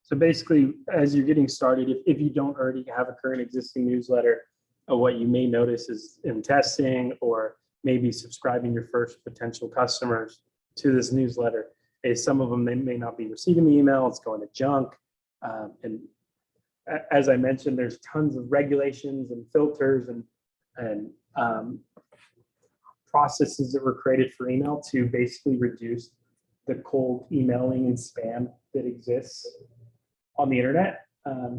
So basically, as you're getting started, if you don't already have a current existing newsletter, what you may notice is in testing or maybe subscribing your first potential customers to this newsletter is some of them, they may not be receiving the email, it's going to junk. And as I mentioned, there's tons of regulations and filters and processes that were created for email to basically reduce the cold emailing and spam that exists on the internet.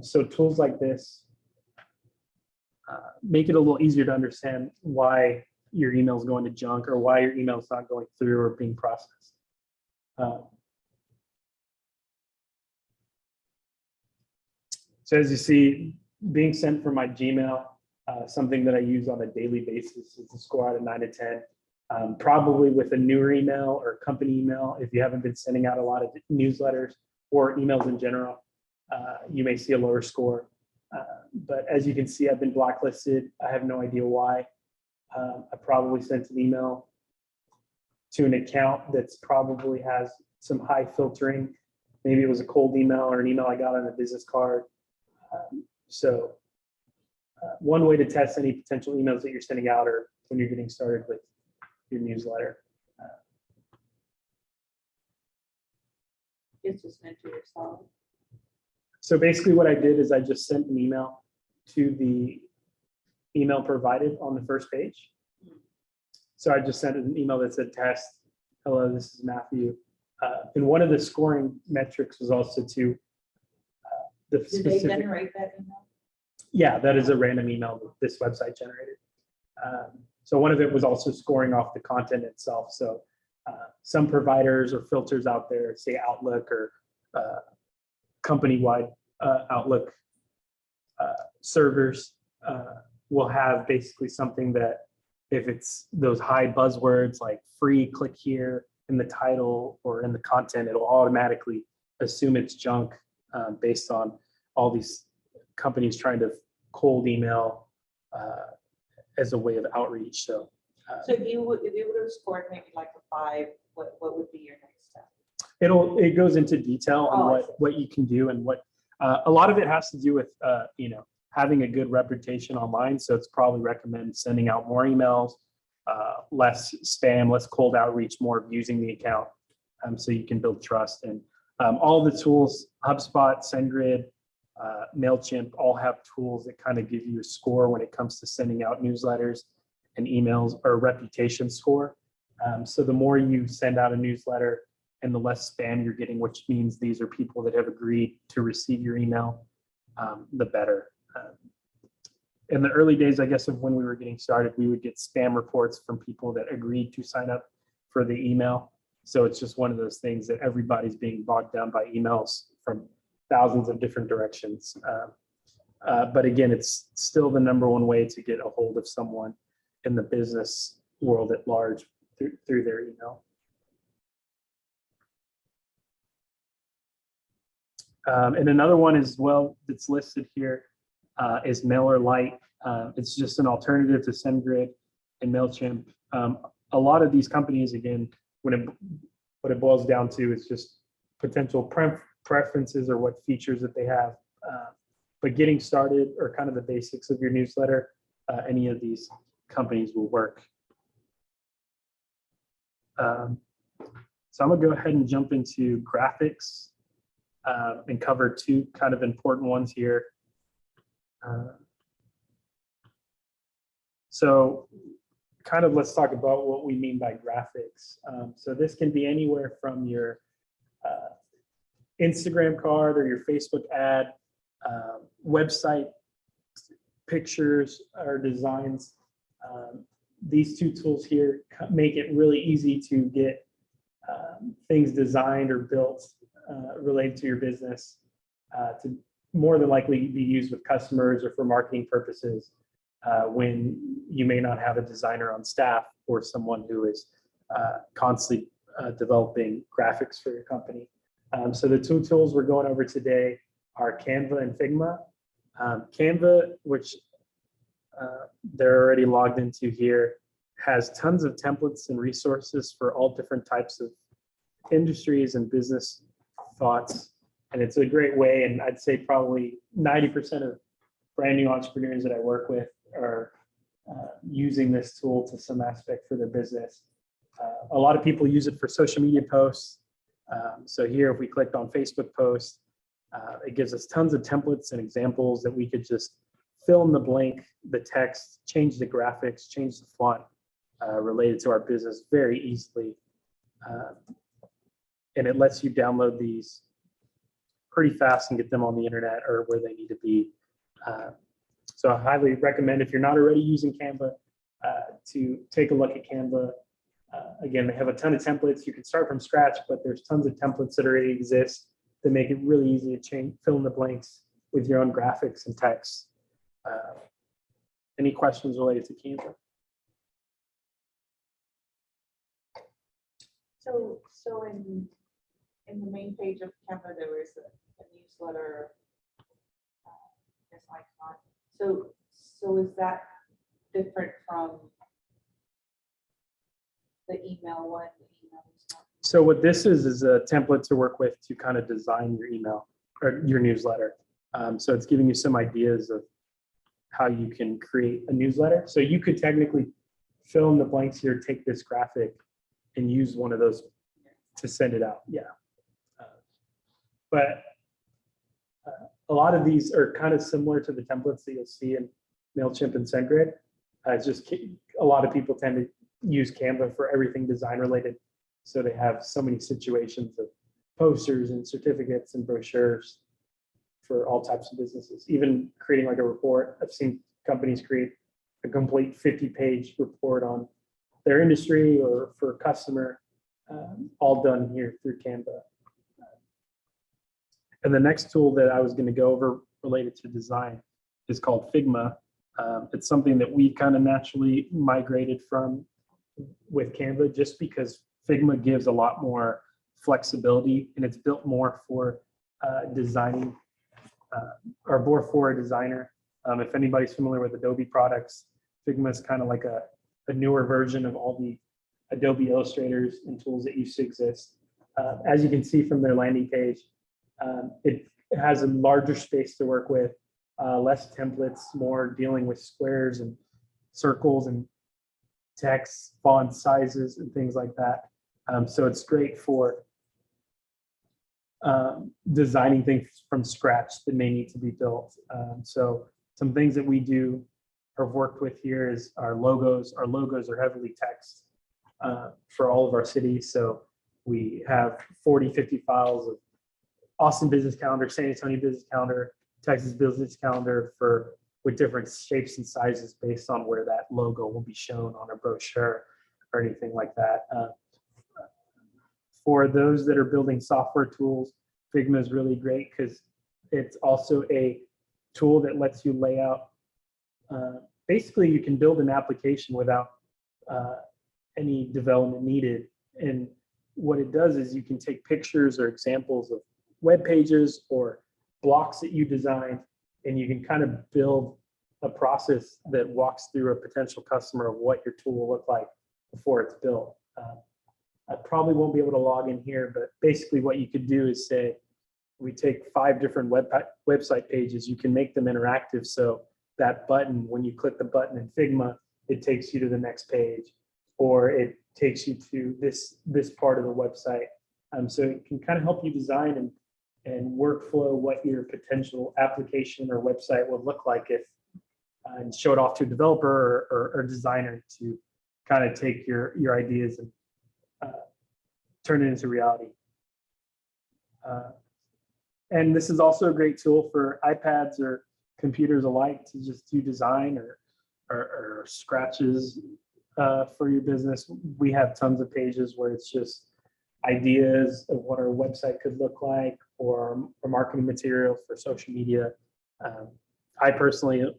So tools like this make it a little easier to understand why your email is going to junk or why your email is not going through or being processed. So as you see, being sent from my Gmail, something that I use on a daily basis is a score out of 9 to 10. Probably with a newer email or company email, if you haven't been sending out a lot of newsletters or emails in general, you may see a lower score. But as you can see, I've been blacklisted. I have no idea why. I probably sent an email to an account that's probably has some high filtering. Maybe it was a cold email or an email I got on a business card. One way to test any potential emails that you're sending out or when you're getting started with your newsletter. It's just meant to yourself. So basically what I did is I just sent an email to the email provided on the first page. So I just sent an email that said test, hello, this is Matthew. And one of the scoring metrics was also to the Did specific. they generate that email? Yeah, that is a random email that this website generated. So one of it was also scoring off the content itself. So some providers or filters out there, say Outlook or company-wide Outlook servers will have basically something that if it's those high buzzwords like free, click here in the title or in the content, it'll automatically assume it's junk based on all these companies trying to cold email as a way of outreach. So if you would have scored maybe like a 5, what would be your next step? It goes into detail on what you can do and what a lot of it has to do with having a good reputation online. So it's probably recommend sending out more emails, less spam, less cold outreach, more of using the account so you can build trust. And all the tools, HubSpot, SendGrid, MailChimp, all have tools that kind of give you a score when it comes to sending out newsletters and emails, or a reputation score. So the more you send out a newsletter and the less spam you're getting, which means these are people that have agreed to receive your email, the better. In the early days, I guess, of when we were getting started, we would get spam reports from people that agreed to sign up for the email. So it's just one of those things that everybody's being bogged down by emails from thousands of different directions. But again, it's still the #1 way to get a hold of someone in the business world at large through their email. And another one as well that's listed here is MailerLite. It's just an alternative to SendGrid and MailChimp. A lot of these companies, again, what it boils down to is just potential preferences or what features that they have. But getting started or kind of the basics of your newsletter, any of these companies will work. So I'm gonna go ahead and jump into graphics and cover 2 kind of important ones here. So kind of let's talk about what we mean by graphics. So this can be anywhere from your Instagram card or your Facebook ad, website pictures or designs. These 2 tools here make it really easy to get things designed or built related to your business to more than likely be used with customers or for marketing purposes when you may not have a designer on staff or someone who is constantly developing graphics for your company. So the 2 tools we're going over today are Canva and Figma. Canva, which they're already logged into here, has tons of templates and resources for all different types of industries and business thoughts. And it's a great way. And I'd say probably 90% of brand new entrepreneurs that I work with are using this tool to some aspect for their business. A lot of people use it for social media posts. So here, if we clicked on Facebook posts, it gives us tons of templates and examples that we could just fill in the blank, the text, change the graphics, change the font related to our business very easily. And it lets you download these pretty fast and get them on the internet or where they need to be. So I highly recommend, if you're not already using Canva, to take a look at Canva. Again, they have a ton of templates. You can start from scratch, but there's tons of templates that already exist that make it really easy to fill in the blanks with your own graphics and text. Any questions related to Canva? So in the main page of Canva, there is a newsletter icon. So is that different from the email one? So what this is a template to work with to kind of design your email or your newsletter. So it's giving you some ideas of how you can create a newsletter. So you could technically fill in the blanks here, take this graphic and use one of those to send it out. Yeah. But a lot of these are kind of similar to the templates that you'll see in MailChimp and SendGrid. It's just a lot of people tend to use Canva for everything design related. So they have so many situations of posters and certificates and brochures for all types of businesses. Even creating like a report, I've seen companies create a complete 50-page report on their industry or for a customer, all done here through Canva. And the next tool that I was going to go over related to design is called Figma. It's something that we kind of naturally migrated from with Canva just because Figma gives a lot more flexibility and it's built more for designing or more for a designer. If anybody's familiar with Adobe products, Figma is kind of like a newer version of all the Adobe illustrators and tools that used to exist. As you can see from their landing page, it has a larger space to work with, less templates, more dealing with squares and circles and text, font sizes, and things like that. So it's great for designing things from scratch that may need to be built. So some things that we do or have worked with here is our logos. Our logos are heavily text for all of our cities. So we have 40, 50 files of Austin Business Calendar, San Antonio Business Calendar, Texas Business Calendar with different shapes and sizes based on where that logo will be shown on a brochure or anything like that. For those that are building software tools, Figma is really great because it's also a tool that lets you lay out. Basically, you can build an application without any development needed. And what it does is you can take pictures or examples of web pages or blocks that you designed, and you can kind of build a process that walks through a potential customer of what your tool will look like before it's built. I probably won't be able to log in here, but basically what you could do is say, we take 5 different website pages, you can make them interactive. So that button, when you click the button in Figma, it takes you to the next page, or it takes you to this part of the website. So it can kind of help you design and workflow what your potential application or website would look like if, and show it off to a developer or designer to kind of take your ideas and turn it into reality. And this is also a great tool for iPads or computers alike to just do design or scratches for your business. We have tons of pages where it's just ideas of what our website could look like or marketing material for social media. I personally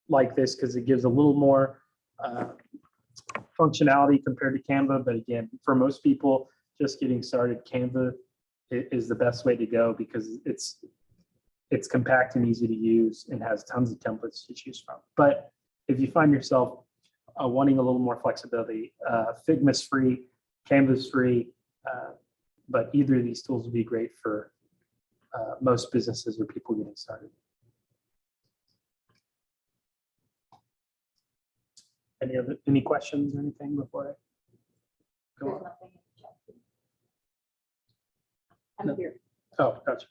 like this because it gives a little more functionality compared to Canva. But again, for most people just getting started, Canva is the best way to go because it's compact and easy to use and has tons of templates to choose from. But if you find yourself wanting a little more flexibility, Figma's free, Canva's free, but either of these tools would be great for most businesses or people getting started. Any questions or anything before I go There's on? nothing in the chat. I'm No. here. Oh, gotcha.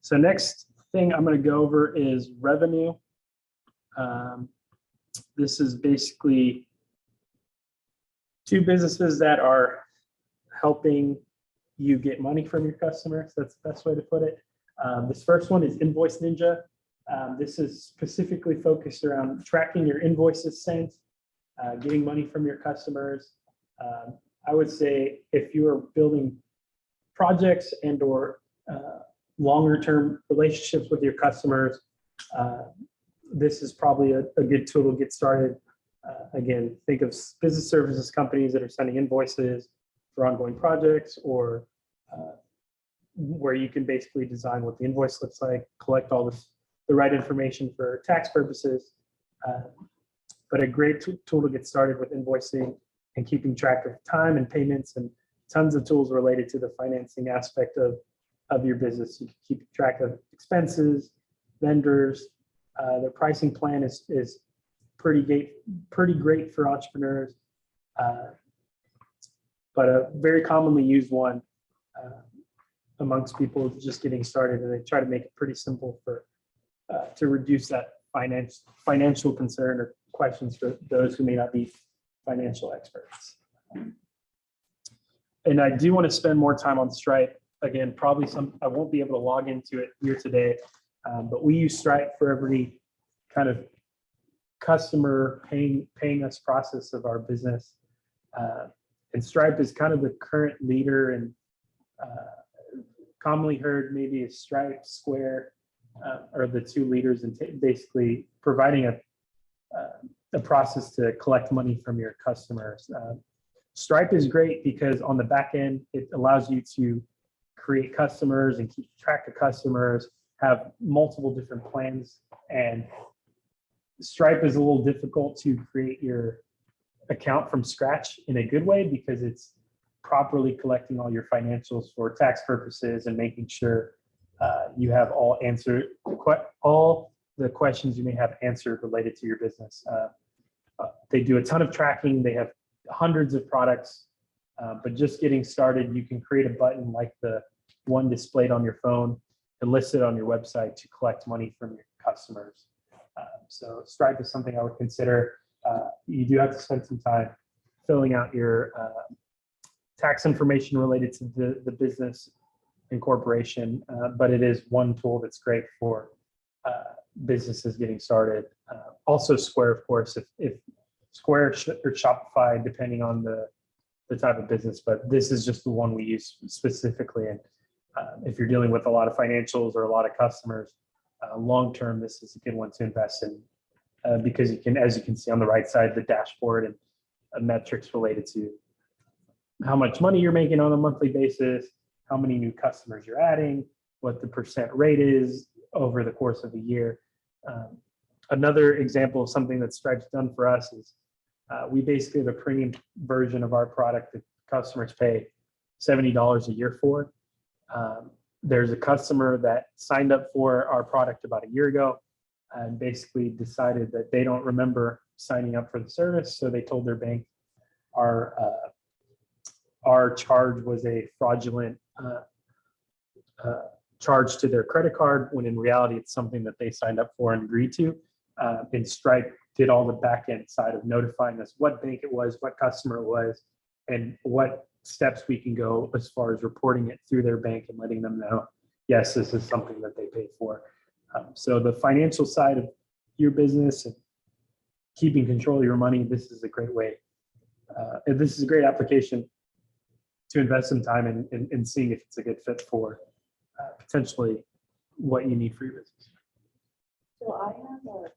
So next thing I'm going to go over is revenue. This is basically two businesses that are helping you get money from your customers. That's the best way to put it. This first one is Invoice Ninja. This is specifically focused around tracking your invoices sent, getting money from your customers. I would say if you are building projects and or longer term relationships with your customers, this is probably a good tool to get started. Again, think of business services companies that are sending invoices for ongoing projects, or where you can basically design what the invoice looks like, collect all the right information for tax purposes. But a great tool to get started with invoicing and keeping track of time and payments, and tons of tools related to the financing aspect of your business. You can keep track of expenses, vendors. The pricing plan is pretty great for entrepreneurs, but a very commonly used one amongst people just getting started, and they try to make it pretty simple for to reduce that financial concern or questions for those who may not be financial experts. And I do want to spend more time on Stripe. Again, probably I won't be able to log into it here today, but we use Stripe for every kind of customer paying us process of our business. And Stripe is kind of the current leader, and commonly heard maybe as Stripe, Square, are the two leaders in basically providing a process to collect money from your customers. Stripe is great because on the back end, it allows you to create customers and keep track of customers, have multiple different plans. And Stripe is a little difficult to create your account from scratch in a good way, because it's properly collecting all your financials for tax purposes and making sure you have all the questions you may have answered related to your business. They do a ton of tracking. They have hundreds of products, but just getting started, you can create a button like the one displayed on your phone and list it on your website to collect money from your customers. So Stripe is something I would consider. You do have to spend some time filling out your tax information related to the business incorporation, but it is one tool that's great for businesses getting started. Also Square, of course, if Square or Shopify, depending on the type of business, but this is just the one we use specifically. And if you're dealing with a lot of financials or a lot of customers, long-term, this is a good one to invest in, because you can, as you can see on the right side, the dashboard and metrics related to how much money you're making on a monthly basis, how many new customers you're adding, what the percent rate is over the course of a year. Another example of something that Stripe's done for us is we basically have a premium version of our product that customers pay $70 a year for. There's a customer that signed up for our product about a year ago and basically decided that they don't remember signing up for the service. So they told their bank our charge was a fraudulent charge to their credit card, when in reality, it's something that they signed up for and agreed to. And Stripe did all the back end side of notifying us what bank it was, what customer it was, and what steps we can go as far as reporting it through their bank and letting them know, yes, this is something that they paid for. So the financial side of your business and keeping control of your money, this is a great way. And this is a great application to invest some time in seeing if it's a good fit for potentially what you need for your business. So I have a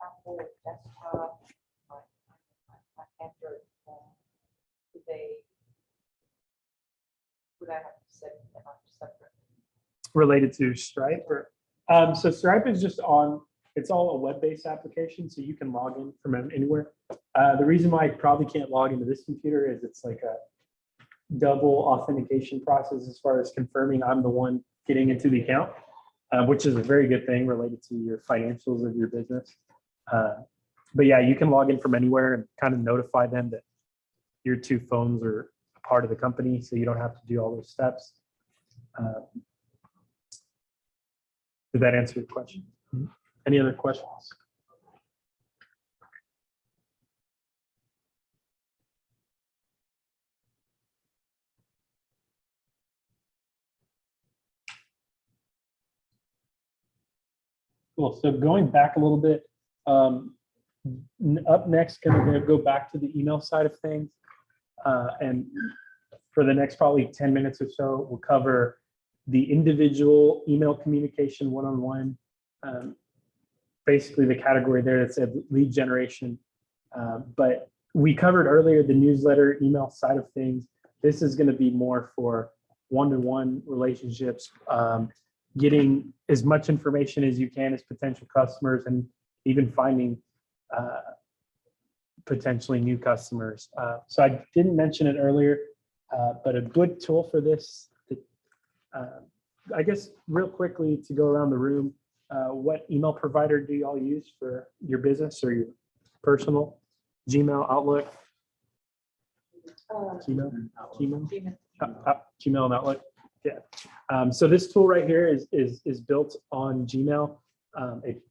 Apple desktop, my Android phone. Would I have to set them up separate? Related to Stripe, or so Stripe is just it's all a web-based application, so you can log in from anywhere. The reason why I probably can't log into this computer is it's like double authentication process as far as confirming I'm the one getting into the account, which is a very good thing related to your financials of your business. But yeah, you can log in from anywhere and kind of notify them that your two phones are a part of the company, so you don't have to do all those steps. Did that answer your question? Any other questions? Cool. So going back a little bit, up next, going to go back to the email side of things. And for the next probably 10 minutes or so, we'll cover the individual email communication one-on-one. Basically the category there that said lead generation. But we covered earlier the newsletter email side of things. This is going to be more for one-to-one relationships, getting as much information as you can as potential customers, and even finding potentially new customers. So I didn't mention it earlier, but a good tool for this, I guess real quickly to go around the room, what email provider do y'all use for your business or your personal? Gmail, Outlook? Gmail and Outlook. Yeah. So this tool right here is built on Gmail. It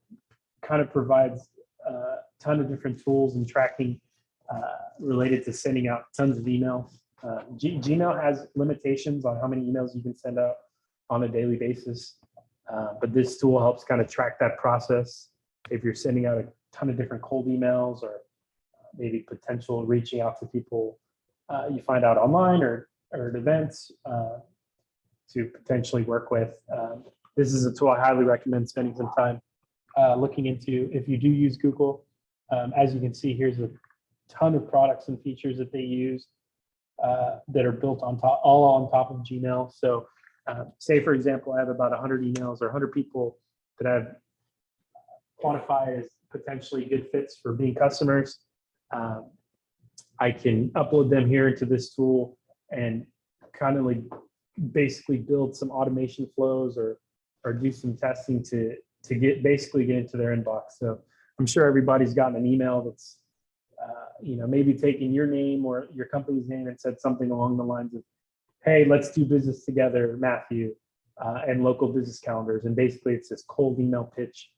kind of provides a ton of different tools and tracking related to sending out tons of emails. Gmail has limitations on how many emails you can send out on a daily basis, but this tool helps kind of track that process. If you're sending out a ton of different cold emails, or maybe potential reaching out to people you find out online or at events to potentially work with. This is a tool I highly recommend spending some time looking into if you do use Google. As you can see, here's a ton of products and features that they use that are built on top, all on top of Gmail. So say, for example, I have about 100 emails or 100 people that I've quantified as potentially good fits for being customers. I can upload them here into this tool and kind of like basically build some automation flows or do some testing to basically get into their inbox. So I'm sure everybody's gotten an email that's maybe taking your name or your company's name and said something along the lines of, hey, let's do business together, Matthew, and local business calendars. And basically it's this cold email pitch